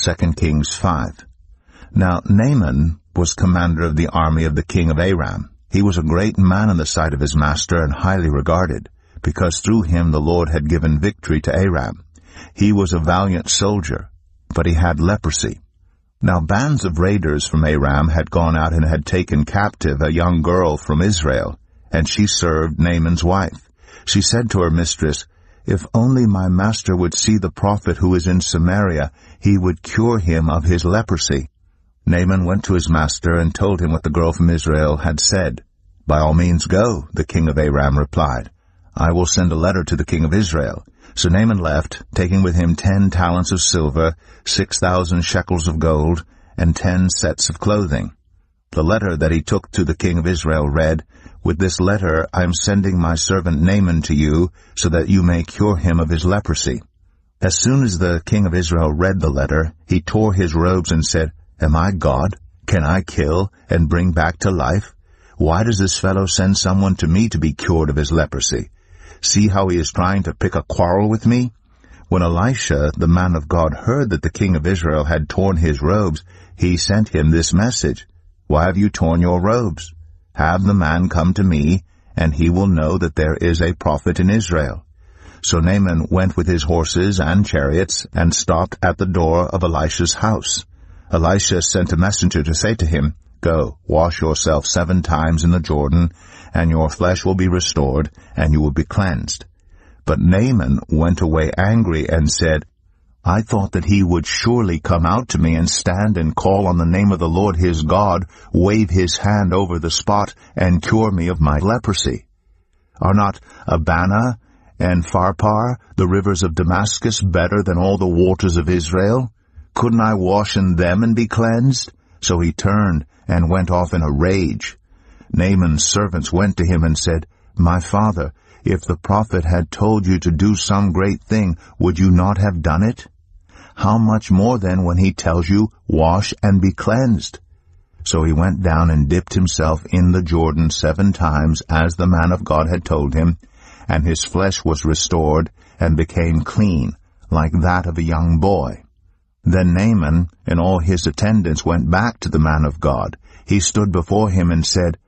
2 Kings 5. Now Naaman was commander of the army of the king of Aram. He was a great man in the sight of his master and highly regarded, because through him the Lord had given victory to Aram. He was a valiant soldier, but he had leprosy. Now bands of raiders from Aram had gone out and had taken captive a young girl from Israel, and she served Naaman's wife. She said to her mistress, "If only my master would see the prophet who is in Samaria, he would cure him of his leprosy." Naaman went to his master and told him what the girl from Israel had said. "By all means go," the king of Aram replied. "I will send a letter to the king of Israel." So Naaman left, taking with him 10 talents of silver, 6,000 shekels of gold, and 10 sets of clothing. The letter that he took to the king of Israel read, "With this letter I am sending my servant Naaman to you, so that you may cure him of his leprosy." As soon as the king of Israel read the letter, he tore his robes and said, "Am I God? Can I kill and bring back to life? Why does this fellow send someone to me to be cured of his leprosy? See how he is trying to pick a quarrel with me?" When Elisha, the man of God, heard that the king of Israel had torn his robes, he sent him this message, "Why have you torn your robes? Have the man come to me, and he will know that there is a prophet in Israel." So Naaman went with his horses and chariots and stopped at the door of Elisha's house. Elisha sent a messenger to say to him, "Go, wash yourself 7 times in the Jordan, and your flesh will be restored, and you will be cleansed." But Naaman went away angry and said, "I thought that he would surely come out to me and stand and call on the name of the Lord his God, wave his hand over the spot, and cure me of my leprosy. Are not Abana and Pharpar, the rivers of Damascus, better than all the waters of Israel? Couldn't I wash in them and be cleansed?" So he turned and went off in a rage. Naaman's servants went to him and said, "My father, if the prophet had told you to do some great thing, would you not have done it? How much more then when he tells you, 'Wash and be cleansed'?" So he went down and dipped himself in the Jordan 7 times, as the man of God had told him, and his flesh was restored and became clean, like that of a young boy. Then Naaman and all his attendants went back to the man of God. He stood before him and said,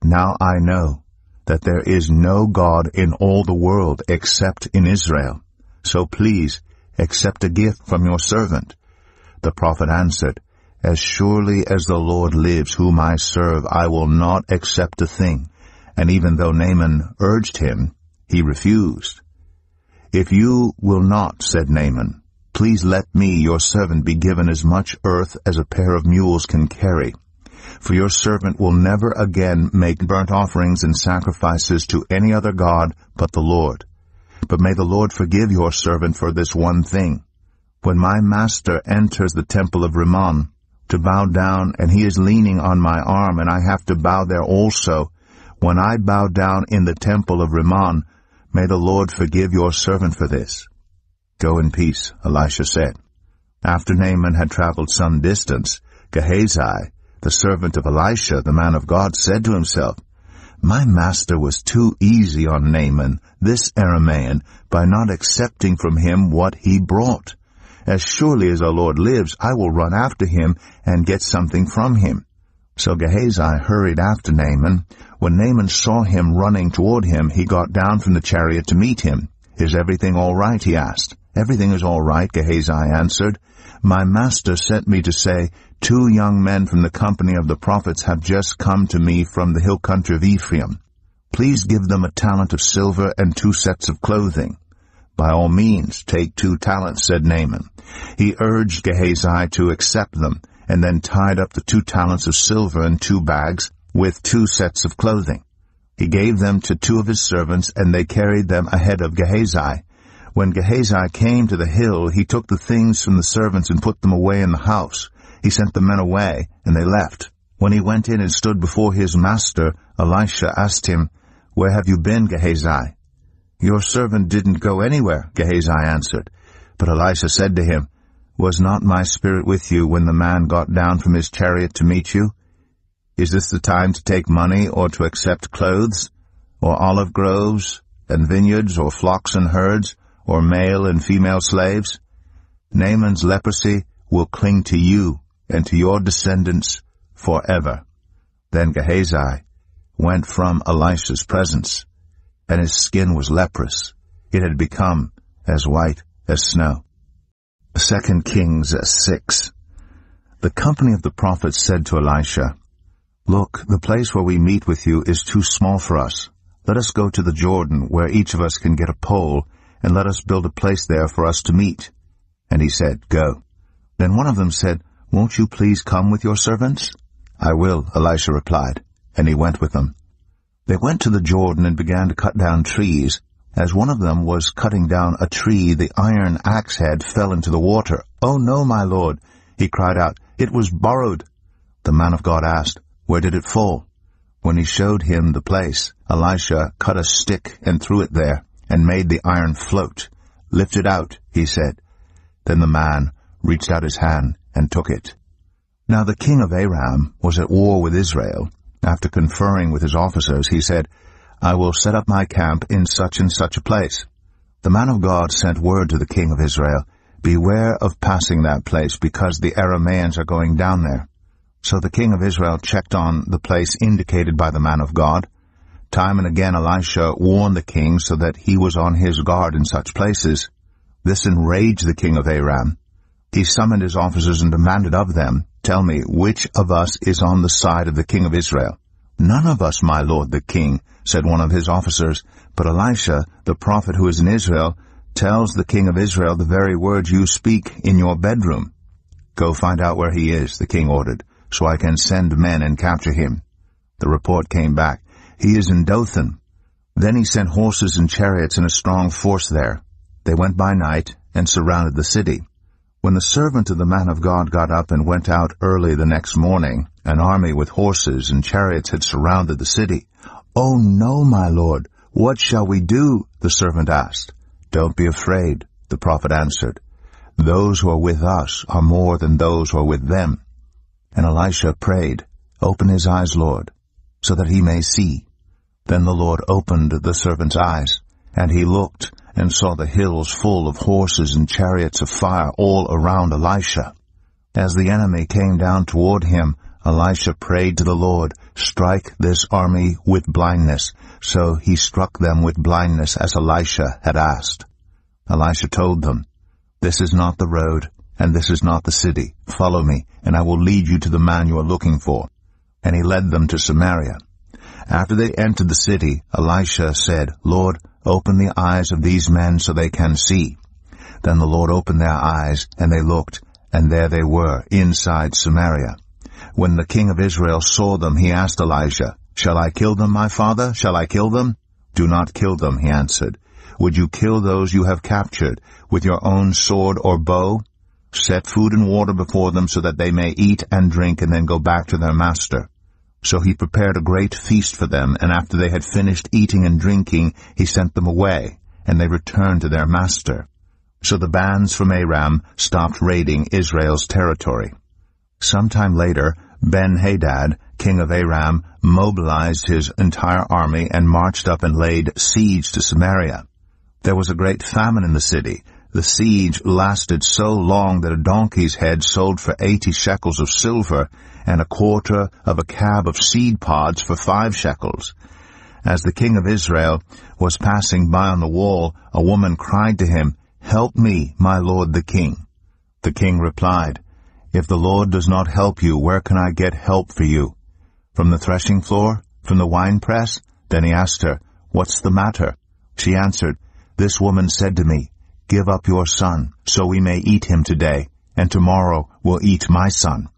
"Now I know that there is no God in all the world except in Israel. So please accept a gift from your servant." The prophet answered, "As surely as the Lord lives, whom I serve, I will not accept a thing." And even though Naaman urged him, he refused. "If you will not," said Naaman, "please let me, your servant, be given as much earth as a pair of mules can carry. For your servant will never again make burnt offerings and sacrifices to any other god but the Lord. But may the Lord forgive your servant for this one thing. When my master enters the temple of Rimmon to bow down, and he is leaning on my arm, and I have to bow there also, when I bow down in the temple of Rimmon, may the Lord forgive your servant for this." "Go in peace," Elisha said. After Naaman had traveled some distance, Gehazi, the servant of Elisha, the man of God, said to himself, "My master was too easy on Naaman, this Aramaean, by not accepting from him what he brought. As surely as the Lord lives, I will run after him and get something from him." So Gehazi hurried after Naaman. When Naaman saw him running toward him, he got down from the chariot to meet him. "Is everything all right?" he asked. "Everything is all right," Gehazi answered. "My master sent me to say, 2 young men from the company of the prophets have just come to me from the hill country of Ephraim. Please give them a talent of silver and 2 sets of clothing." "By all means, take 2 talents," said Naaman. He urged Gehazi to accept them, and then tied up the 2 talents of silver in 2 bags with 2 sets of clothing. He gave them to 2 of his servants, and they carried them ahead of Gehazi. When Gehazi came to the hill, he took the things from the servants and put them away in the house. He sent the men away, and they left. When he went in and stood before his master, Elisha asked him, "Where have you been, Gehazi?" "Your servant didn't go anywhere," Gehazi answered. But Elisha said to him, "Was not my spirit with you when the man got down from his chariot to meet you? Is this the time to take money or to accept clothes, or olive groves and vineyards, or flocks and herds, or male and female slaves? Naaman's leprosy will cling to you and to your descendants forever." Then Gehazi went from Elisha's presence, and his skin was leprous. It had become as white as snow. 2 Kings 6. The company of the prophets said to Elisha, "Look, the place where we meet with you is too small for us. Let us go to the Jordan, where each of us can get a pole, and let us build a place there for us to meet." And he said, "Go." Then one of them said, "Won't you please come with your servants?" "I will," Elisha replied, and he went with them. They went to the Jordan and began to cut down trees. As one of them was cutting down a tree, the iron axe head fell into the water. "Oh no, my lord," he cried out, "it was borrowed." The man of God asked, "Where did it fall?" When he showed him the place, Elisha cut a stick and threw it there, and made the iron float. "Lift it out," he said. Then the man reached out his hand and took it. Now the king of Aram was at war with Israel. After conferring with his officers, he said, "I will set up my camp in such and such a place." The man of God sent word to the king of Israel, "Beware of passing that place, because the Arameans are going down there." So the king of Israel checked on the place indicated by the man of God. Time and again Elisha warned the king so that he was on his guard in such places. This enraged the king of Aram. He summoned his officers and demanded of them, "Tell me, which of us is on the side of the king of Israel?" "None of us, my lord the king," said one of his officers. "But Elisha, the prophet who is in Israel, tells the king of Israel the very words you speak in your bedroom." "Go find out where he is," the king ordered, "so I can send men and capture him." The report came back, "He is in Dothan." Then he sent horses and chariots and a strong force there. They went by night and surrounded the city. When the servant of the man of God got up and went out early the next morning, an army with horses and chariots had surrounded the city. "Oh no, my lord, what shall we do?" the servant asked. "Don't be afraid," the prophet answered. "Those who are with us are more than those who are with them." And Elisha prayed, "Open his eyes, Lord, so that he may see." Then the Lord opened the servant's eyes, and he looked and saw the hills full of horses and chariots of fire all around Elisha. As the enemy came down toward him, Elisha prayed to the Lord, "Strike this army with blindness." So he struck them with blindness as Elisha had asked. Elisha told them, "This is not the road, and this is not the city. Follow me, and I will lead you to the man you are looking for." And he led them to Samaria. After they entered the city, Elisha said, "Lord, open the eyes of these men so they can see." Then the Lord opened their eyes, and they looked, and there they were, inside Samaria. When the king of Israel saw them, he asked Elisha, "Shall I kill them, my father? Shall I kill them?" "Do not kill them," he answered. "Would you kill those you have captured with your own sword or bow? Set food and water before them so that they may eat and drink and then go back to their master." So he prepared a great feast for them, and after they had finished eating and drinking, he sent them away, and they returned to their master. So the bands from Aram stopped raiding Israel's territory. Sometime later, Ben-Hadad, king of Aram, mobilized his entire army and marched up and laid siege to Samaria. There was a great famine in the city. The siege lasted so long that a donkey's head sold for 80 shekels of silver, and a quarter of a cab of seed pods for 5 shekels. As the king of Israel was passing by on the wall, a woman cried to him, "Help me, my lord the king." The king replied, "If the Lord does not help you, where can I get help for you? From the threshing floor? From the winepress?" Then he asked her, "What's the matter?" She answered, "This woman said to me, 'Give up your son, so we may eat him today, and tomorrow we'll eat my son.'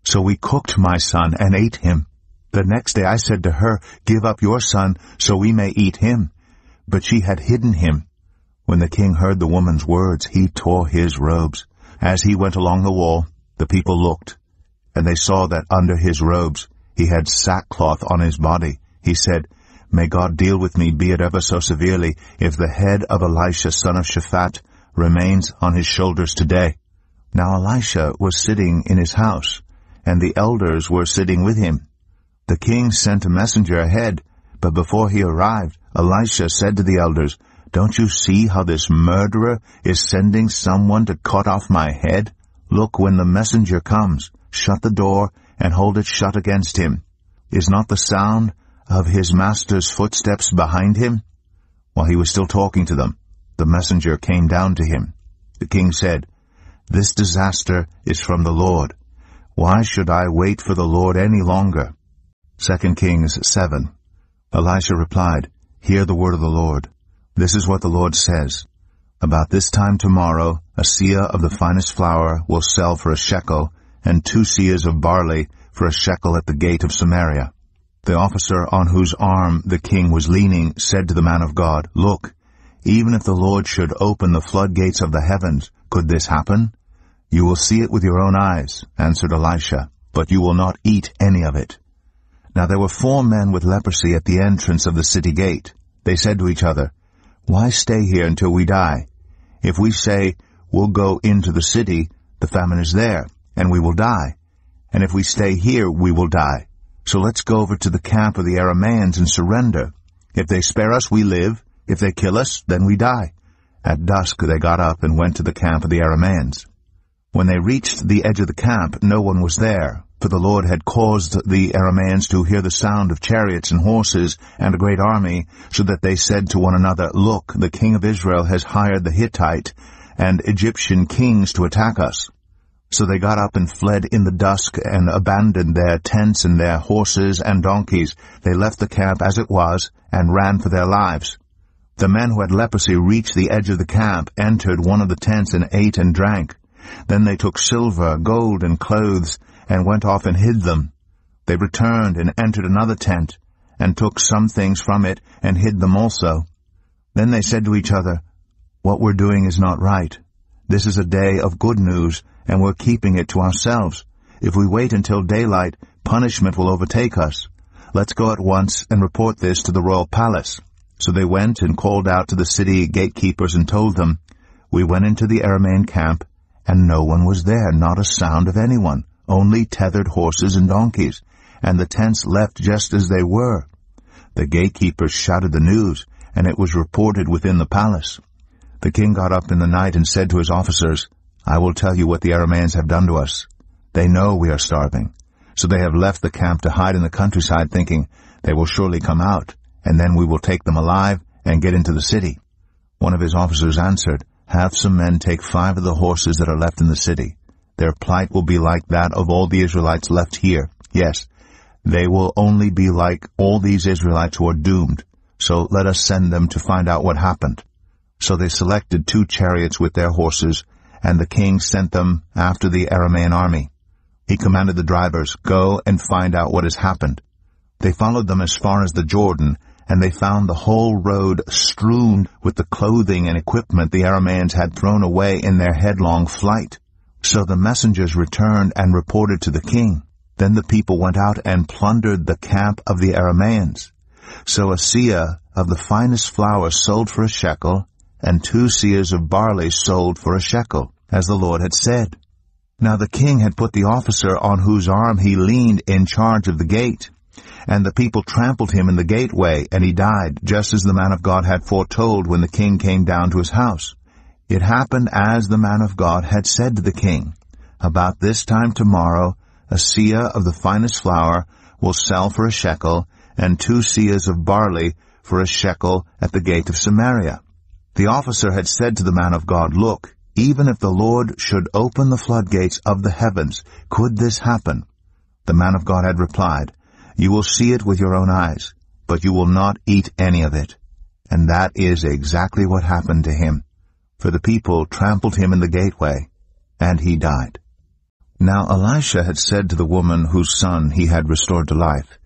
So we cooked my son and ate him. The next day I said to her, 'Give up your son, so we may eat him.' But she had hidden him." When the king heard the woman's words, he tore his robes. As he went along the wall, the people looked, and they saw that under his robes he had sackcloth on his body. He said, "May God deal with me, be it ever so severely, if the head of Elisha son of Shaphat remains on his shoulders today." Now Elisha was sitting in his house, and the elders were sitting with him. The king sent a messenger ahead, but before he arrived, Elisha said to the elders, "Don't you see how this murderer is sending someone to cut off my head? Look, when the messenger comes, shut the door and hold it shut against him. Is not the sound of his master's footsteps behind him?" While he was still talking to them, the messenger came down to him. The king said, "This disaster is from the Lord. Why should I wait for the Lord any longer?" 2 Kings 7. Elisha replied, "Hear the word of the Lord. This is what the Lord says. About this time tomorrow, a seah of the finest flour will sell for a shekel, and 2 seahs of barley for a shekel at the gate of Samaria." The officer on whose arm the king was leaning said to the man of God, "Look, even if the Lord should open the floodgates of the heavens, could this happen?" "You will see it with your own eyes," answered Elisha, "but you will not eat any of it." Now there were 4 men with leprosy at the entrance of the city gate. They said to each other, "Why stay here until we die? If we say, 'We'll go into the city,' the famine is there, and we will die. And if we stay here, we will die. So let's go over to the camp of the Arameans and surrender. If they spare us, we live. If they kill us, then we die." At dusk they got up and went to the camp of the Arameans. When they reached the edge of the camp, no one was there, for the Lord had caused the Arameans to hear the sound of chariots and horses and a great army, so that they said to one another, "Look, the king of Israel has hired the Hittite and Egyptian kings to attack us." So they got up and fled in the dusk and abandoned their tents and their horses and donkeys. They left the camp as it was and ran for their lives. The men who had leprosy reached the edge of the camp, entered one of the tents, and ate and drank. Then they took silver, gold, and clothes, and went off and hid them. They returned and entered another tent, and took some things from it, and hid them also. Then they said to each other, "What we're doing is not right. This is a day of good news, and we're keeping it to ourselves. If we wait until daylight, punishment will overtake us. Let's go at once and report this to the royal palace." So they went and called out to the city gatekeepers and told them, "We went into the Aramean camp, and no one was there, not a sound of anyone, only tethered horses and donkeys, and the tents left just as they were." The gatekeepers shouted the news, and it was reported within the palace. The king got up in the night and said to his officers, "I will tell you what the Arameans have done to us. They know we are starving. So they have left the camp to hide in the countryside, thinking, 'They will surely come out, and then we will take them alive and get into the city.'" One of his officers answered, "Have some men take 5 of the horses that are left in the city. Their plight will be like that of all the Israelites left here. Yes, they will only be like all these Israelites who are doomed. So let us send them to find out what happened." So they selected 2 chariots with their horses, and the king sent them after the Aramean army. He commanded the drivers, "Go and find out what has happened." They followed them as far as the Jordan, and they found the whole road strewn with the clothing and equipment the Arameans had thrown away in their headlong flight. So the messengers returned and reported to the king. Then the people went out and plundered the camp of the Arameans. So a seah of the finest flour sold for a shekel, and 2 seahs of barley sold for a shekel, as the Lord had said. Now the king had put the officer on whose arm he leaned in charge of the gate. And the people trampled him in the gateway, and he died, just as the man of God had foretold when the king came down to his house. It happened as the man of God had said to the king. About this time tomorrow, a seah of the finest flour will sell for a shekel, and 2 seahs of barley for a shekel at the gate of Samaria. The officer had said to the man of God, "Look, even if the Lord should open the floodgates of the heavens, could this happen?" The man of God had replied, "You will see it with your own eyes, but you will not eat any of it." And that is exactly what happened to him. For the people trampled him in the gateway, and he died. Now Elisha had said to the woman whose son he had restored to life,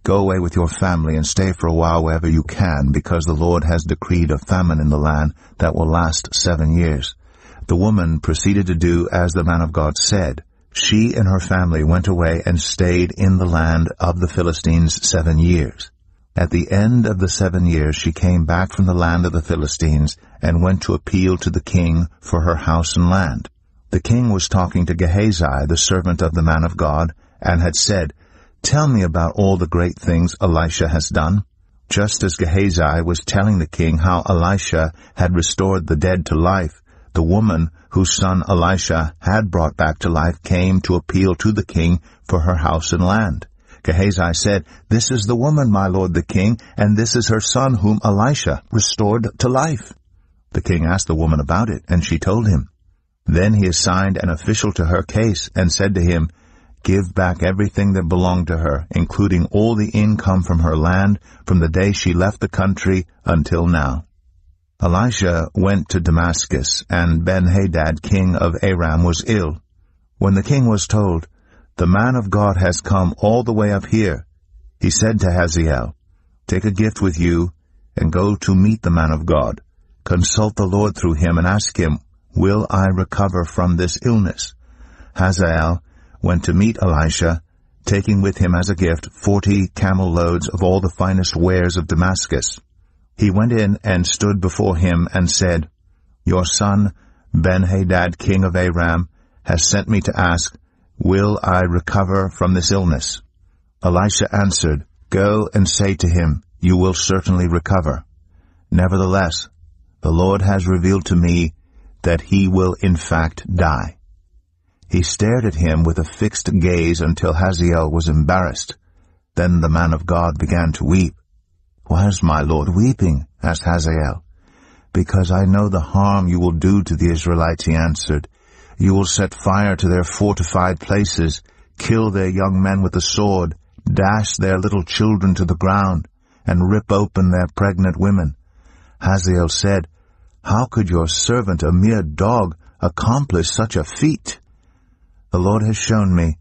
"Go away with your family and stay for a while wherever you can, because the Lord has decreed a famine in the land that will last 7 years." The woman proceeded to do as the man of God said. She and her family went away and stayed in the land of the Philistines 7 years. At the end of the 7 years she came back from the land of the Philistines and went to appeal to the king for her house and land. The king was talking to Gehazi, the servant of the man of God, and had said, "Tell me about all the great things Elisha has done." Just as Gehazi was telling the king how Elisha had restored the dead to life, the woman whose son Elisha had brought back to life came to appeal to the king for her house and land. Gehazi said, "This is the woman, my lord the king, and this is her son whom Elisha restored to life." The king asked the woman about it, and she told him. Then he assigned an official to her case and said to him, "Give back everything that belonged to her, including all the income from her land from the day she left the country until now." Elisha went to Damascus, and Ben-Hadad, king of Aram, was ill. When the king was told, "The man of God has come all the way up here," he said to Hazael, "Take a gift with you and go to meet the man of God. Consult the Lord through him and ask him, 'Will I recover from this illness?'" Hazael went to meet Elisha, taking with him as a gift 40 camel loads of all the finest wares of Damascus. He went in and stood before him and said, "Your son, Ben-Hadad, king of Aram, has sent me to ask, 'Will I recover from this illness?'" Elisha answered, "Go and say to him, 'You will certainly recover.' Nevertheless, the Lord has revealed to me that he will in fact die." He stared at him with a fixed gaze until Hazael was embarrassed. Then the man of God began to weep. "Why is my lord weeping?" asked Hazael. "Because I know the harm you will do to the Israelites," he answered. "You will set fire to their fortified places, kill their young men with the sword, dash their little children to the ground, and rip open their pregnant women." Hazael said, "How could your servant, a mere dog, accomplish such a feat?" "The Lord has shown me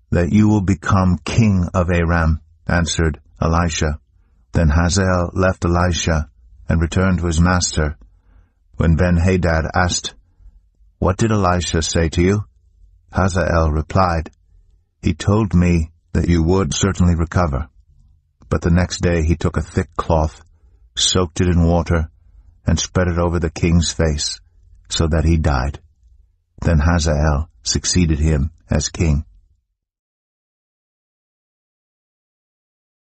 that you will become king of Aram," answered Elisha. Then Hazael left Elisha and returned to his master. When Ben-Hadad asked, "What did Elisha say to you?" Hazael replied, "He told me that you would certainly recover." But the next day he took a thick cloth, soaked it in water, and spread it over the king's face, so that he died. Then Hazael succeeded him as king.